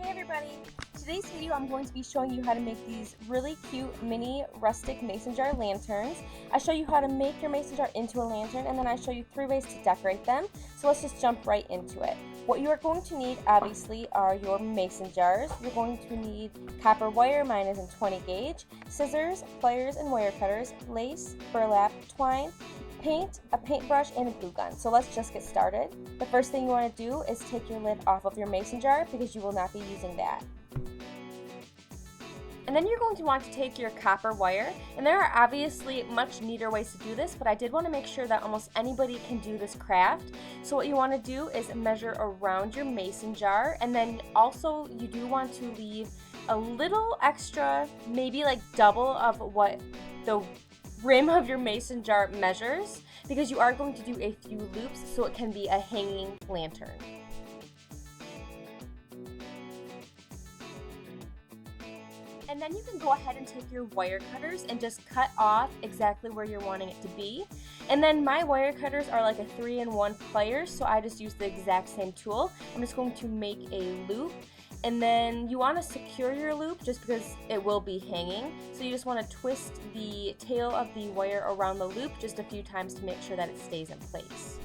Hey everybody! Today's video I'm going to be showing you how to make these really cute mini rustic mason jar lanterns. I show you how to make your mason jar into a lantern, and then I show you 3 ways to decorate them. So let's just jump right into it. What you are going to need obviously are your mason jars. You're going to need copper wire, mine is in 20 gauge, scissors, pliers and wire cutters, lace, burlap, twine, paint, a paintbrush, and a glue gun. So let's just get started. The first thing you want to do is take your lid off of your mason jar because you will not be using that. And then you're going to want to take your copper wire, and there are obviously much neater ways to do this, but I did want to make sure that almost anybody can do this craft. So what you want to do is measure around your mason jar, and then also you do want to leave a little extra, maybe like double of what the rim of your mason jar measures, because you are going to do a few loops so it can be a hanging lantern. And then you can go ahead and take your wire cutters and just cut off exactly where you're wanting it to be. And then my wire cutters are like a 3-in-1 pliers, so I just use the exact same tool. I'm just going to make a loop, and then you want to secure your loop just because it will be hanging. So you just want to twist the tail of the wire around the loop just a few times to make sure that it stays in place.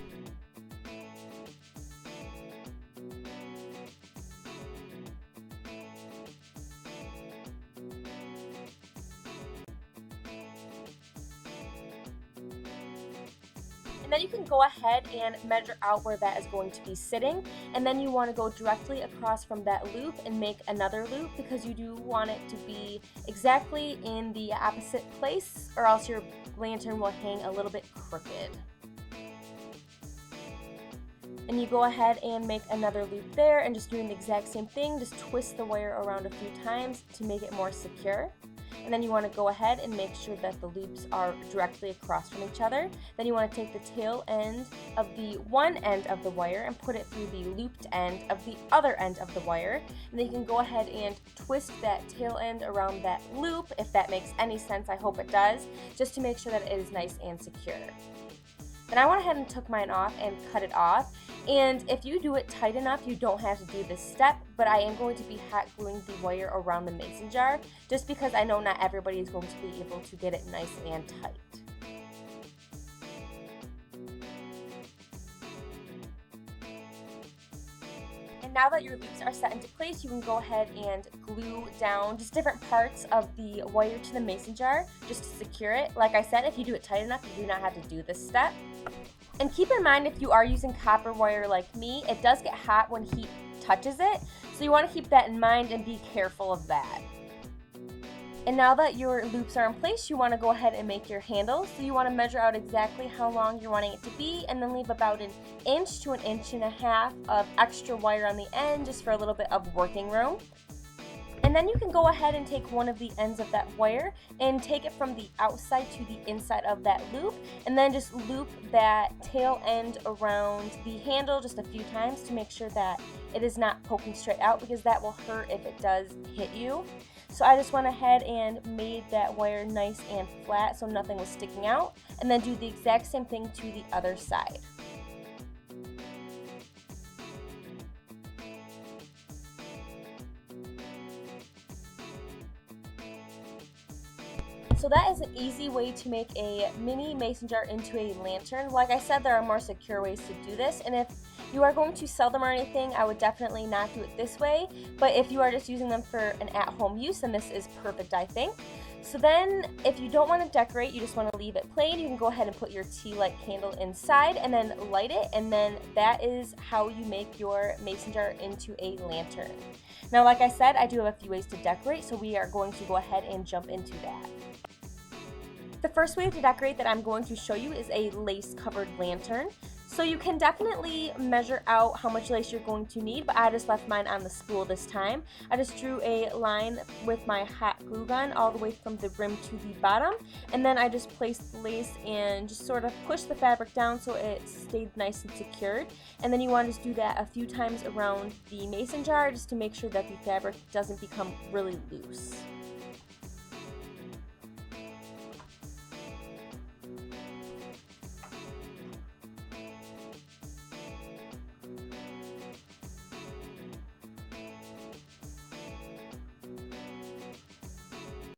And then you can go ahead and measure out where that is going to be sitting, and then you want to go directly across from that loop and make another loop because you do want it to be exactly in the opposite place, or else your lantern will hang a little bit crooked. And you go ahead and make another loop there, and just doing the exact same thing, just twist the wire around a few times to make it more secure. And then you want to go ahead and make sure that the loops are directly across from each other. Then you want to take the tail end of the one end of the wire and put it through the looped end of the other end of the wire. And then you can go ahead and twist that tail end around that loop, if that makes any sense. I hope it does, just to make sure that it is nice and secure. Then I went ahead and took mine off and cut it off. And if you do it tight enough, you don't have to do this step, but I am going to be hot gluing the wire around the mason jar just because I know not everybody is going to be able to get it nice and tight. And now that your loops are set into place, you can go ahead and glue down just different parts of the wire to the mason jar just to secure it. Like I said, if you do it tight enough, you do not have to do this step. And keep in mind, if you are using copper wire like me, it does get hot when heat touches it, so you want to keep that in mind and be careful of that. And now that your loops are in place, you want to go ahead and make your handle. So you want to measure out exactly how long you're wanting it to be, and then leave about 1 inch to 1.5 inches of extra wire on the end just for a little bit of working room. And then you can go ahead and take one of the ends of that wire and take it from the outside to the inside of that loop, and then just loop that tail end around the handle just a few times to make sure that it is not poking straight out, because that will hurt if it does hit you. So I just went ahead and made that wire nice and flat so nothing was sticking out, and then do the exact same thing to the other side. So that is an easy way to make a mini mason jar into a lantern. Like I said, there are more secure ways to do this, and if you are going to sell them or anything, I would definitely not do it this way. But if you are just using them for an at-home use, then this is perfect, I think. So then, if you don't want to decorate, you just want to leave it plain, you can go ahead and put your tea light candle inside and then light it, and then that is how you make your mason jar into a lantern. Now, like I said, I do have a few ways to decorate, so we are going to go ahead and jump into that. The first way to decorate that I'm going to show you is a lace-covered lantern. So you can definitely measure out how much lace you're going to need, but I just left mine on the spool this time. I just drew a line with my hot glue gun all the way from the rim to the bottom, and then I just placed the lace and just sort of pushed the fabric down so it stayed nice and secured. And then you want to just do that a few times around the mason jar just to make sure that the fabric doesn't become really loose.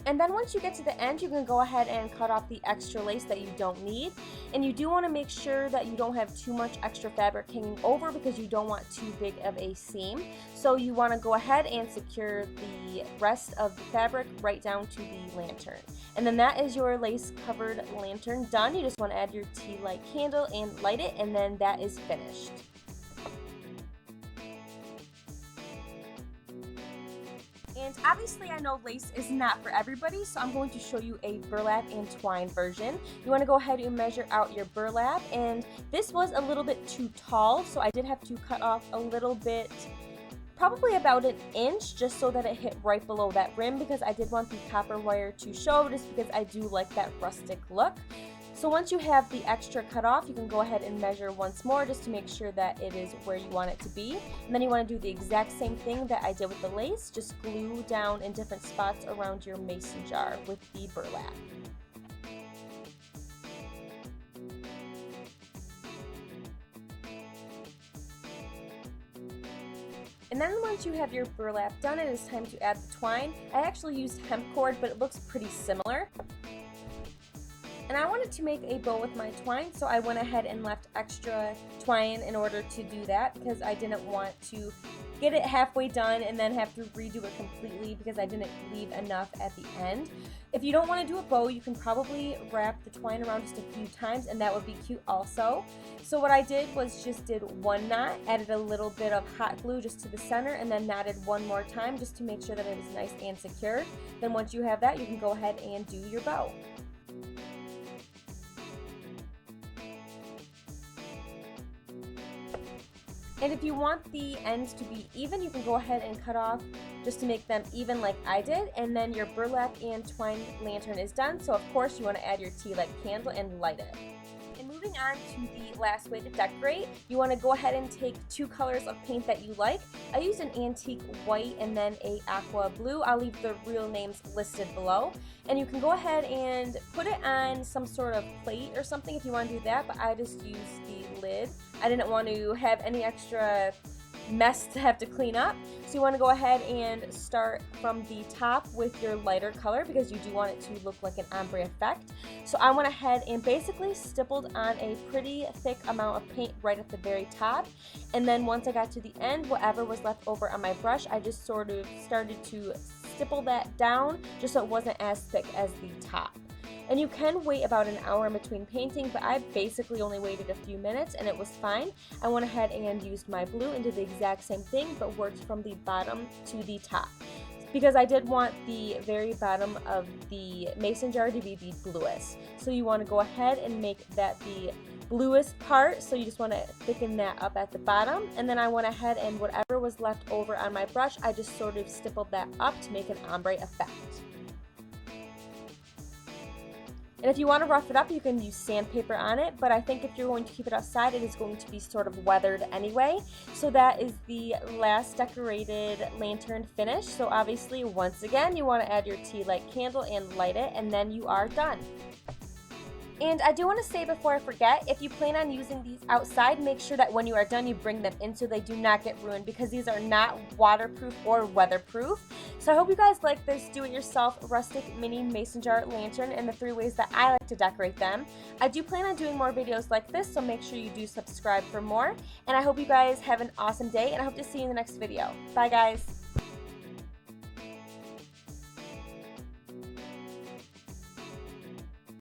And then once you get to the end, you can go ahead and cut off the extra lace that you don't need. And you do want to make sure that you don't have too much extra fabric hanging over because you don't want too big of a seam. So you want to go ahead and secure the rest of the fabric right down to the lantern. And then that is your lace covered lantern done. You just want to add your tea light candle and light it, and then that is finished. And obviously I know lace is not for everybody, so I'm going to show you a burlap and twine version. You want to go ahead and measure out your burlap, and this was a little bit too tall, so I did have to cut off a little bit, probably about an inch, just so that it hit right below that rim, because I did want the copper wire to show, just because I do like that rustic look. So once you have the extra cut off, you can go ahead and measure once more just to make sure that it is where you want it to be. And then you want to do the exact same thing that I did with the lace, just glue down in different spots around your mason jar with the burlap. And then once you have your burlap done, it is time to add the twine. I actually used hemp cord, but it looks pretty similar. And I wanted to make a bow with my twine, so I went ahead and left extra twine in order to do that, because I didn't want to get it halfway done and then have to redo it completely because I didn't leave enough at the end. If you don't want to do a bow, you can probably wrap the twine around just a few times, and that would be cute also. So what I did was just did one knot, added a little bit of hot glue just to the center, and then knotted one more time just to make sure that it is nice and secure. Then once you have that, you can go ahead and do your bow. And if you want the ends to be even, you can go ahead and cut off just to make them even like I did. And then your burlap and twine lantern is done. So of course you want to add your tea light candle and light it. And moving on to the last way to decorate, you want to go ahead and take two colors of paint that you like. I used an antique white and then a aqua blue. I'll leave the real names listed below. And you can go ahead and put it on some sort of plate or something if you want to do that, but I just used the lid. I didn't want to have any extra mess to have to clean up. So you want to go ahead and start from the top with your lighter color because you do want it to look like an ombre effect. So I went ahead and basically stippled on a pretty thick amount of paint right at the very top. And then once I got to the end, whatever was left over on my brush, I just sort of started to stipple that down just so it wasn't as thick as the top. And you can wait about an hour in between painting, but I basically only waited a few minutes and it was fine. I went ahead and used my blue and did the exact same thing, but worked from the bottom to the top, because I did want the very bottom of the mason jar to be the bluest. So you want to go ahead and make that the bluest part, so you just want to thicken that up at the bottom. And then I went ahead and whatever was left over on my brush, I just sort of stippled that up to make an ombre effect. And if you want to rough it up, you can use sandpaper on it, but I think if you're going to keep it outside, it is going to be sort of weathered anyway. So that is the last decorated lantern finish. So obviously, once again, you want to add your tea light candle and light it, and then you are done. And I do want to say before I forget, if you plan on using these outside, make sure that when you are done, you bring them in so they do not get ruined, because these are not waterproof or weatherproof. So I hope you guys like this do-it-yourself rustic mini mason jar lantern and the 3 ways that I like to decorate them. I do plan on doing more videos like this, so make sure you do subscribe for more. And I hope you guys have an awesome day, and I hope to see you in the next video. Bye guys!